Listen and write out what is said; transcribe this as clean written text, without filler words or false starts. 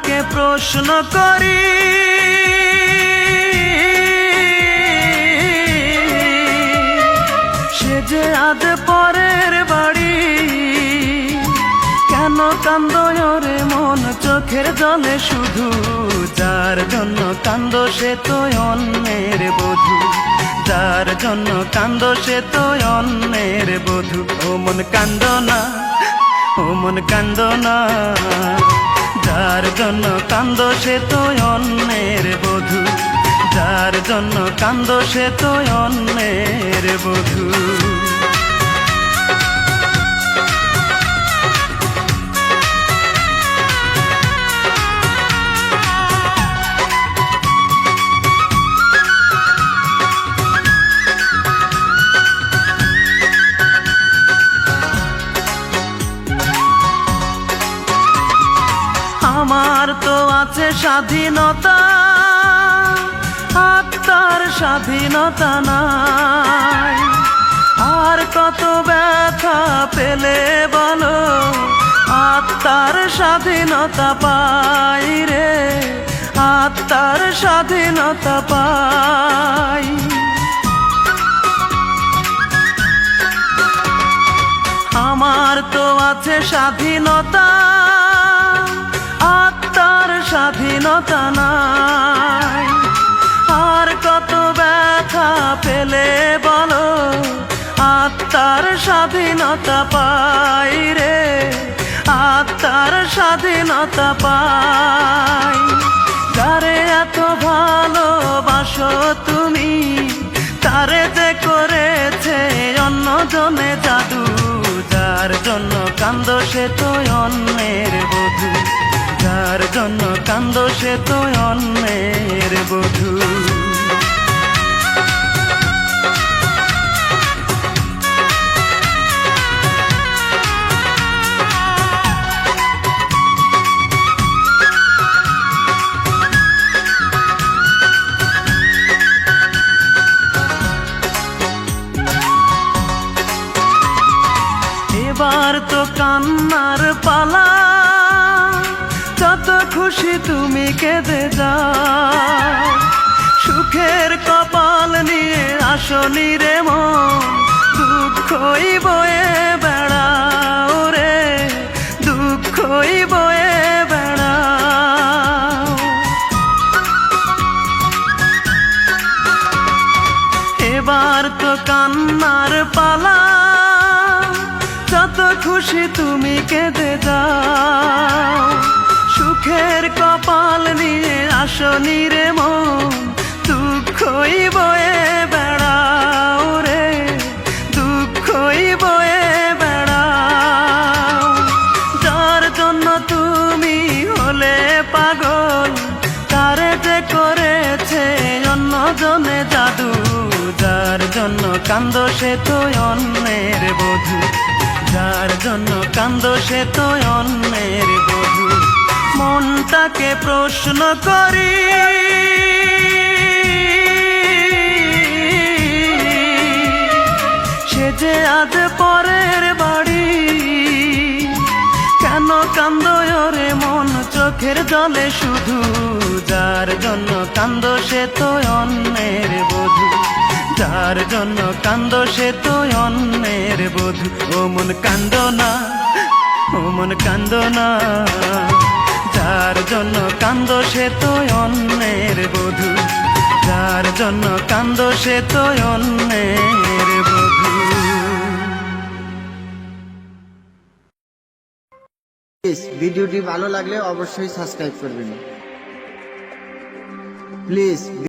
মনটাকে প্রশ্ন করি, সে যে আজ পরের বাড়ি। কেন কান্দো রে মন চোখের জলে শুধু, যার জন্য কান্দো সে তো অন্যের বধূ, যার জন্য কান্দো সে তো অন্যের বধূ। ও মন কান্দো না, ও মন কান্দো না, যার জন্য কান্দো সে তো অন্যের বধূ, যার জন্য কান্দো সে তো অন্যের বধূ। আমার তো আছে স্বাধীনতা, আত্মার স্বাধীনতা নাই। আর কত ব্যথা পেলে বলো, আত্মার স্বাধীনতা পাই রে, আত্মার স্বাধীনতা পাই। আমার তো আছে স্বাধীনতা, আত্মার স্বাধীনতা নাই। আর কত ব্যথা পেলে বলো, আত্মার স্বাধীনতা পাই রে, আত্মার স্বাধীনতা পাই। যারে এত ভালোবাসো তুমি, তারে যে করেছে অন্যজনে জাদু, যার জন্য কান্দো সে তো অন্যের বধূ, যার জন্য কান্দো সে তো অন্যের বধূ। এবার তো কান্নার পালা, যত খুশি তুমি কেঁদে যাও। সুখের কপাল নিয়ে আসনি রে মন, দুঃখই বয়ে বেড়াও রে, দুঃখই বয়ে বেড়াও। এবার তো কান্নার পালা, যত খুশি তুমি কেঁদে যাও। সুখের কপাল নিয়ে আসনি রে মন, দুঃখই বয়ে বেড়াও রে, দুঃখই বয়ে বেড়াও। যার জন্য তুমি হলে পাগল, তারে যে করেছে অন্যজনে জাদু, যার জন্য কান্দো সে তো অন্যের বধূ, যার জন্য কান্দো সে তো অন্যের বধূ। মনটাকে প্রশ্ন করি, সে যে আজ পরের বাড়ি। কেন কান্দো রে মন চোখের জলে শুধু, যার জন্য কান্দো সে তো অন্যের বধূ, যার জন্য কান্দো সে তো অন্যের বধূ। ও মন কান্দো না, ও মন কান্দো না, যার জন্য কান্দো সে তো অন্যের বধূ, যার জন্য কান্দো সে তো অন্যের বধূ। ভিডিওটি ভালো লাগলে অবশ্যই সাবস্ক্রাইব করবেন প্লিজ।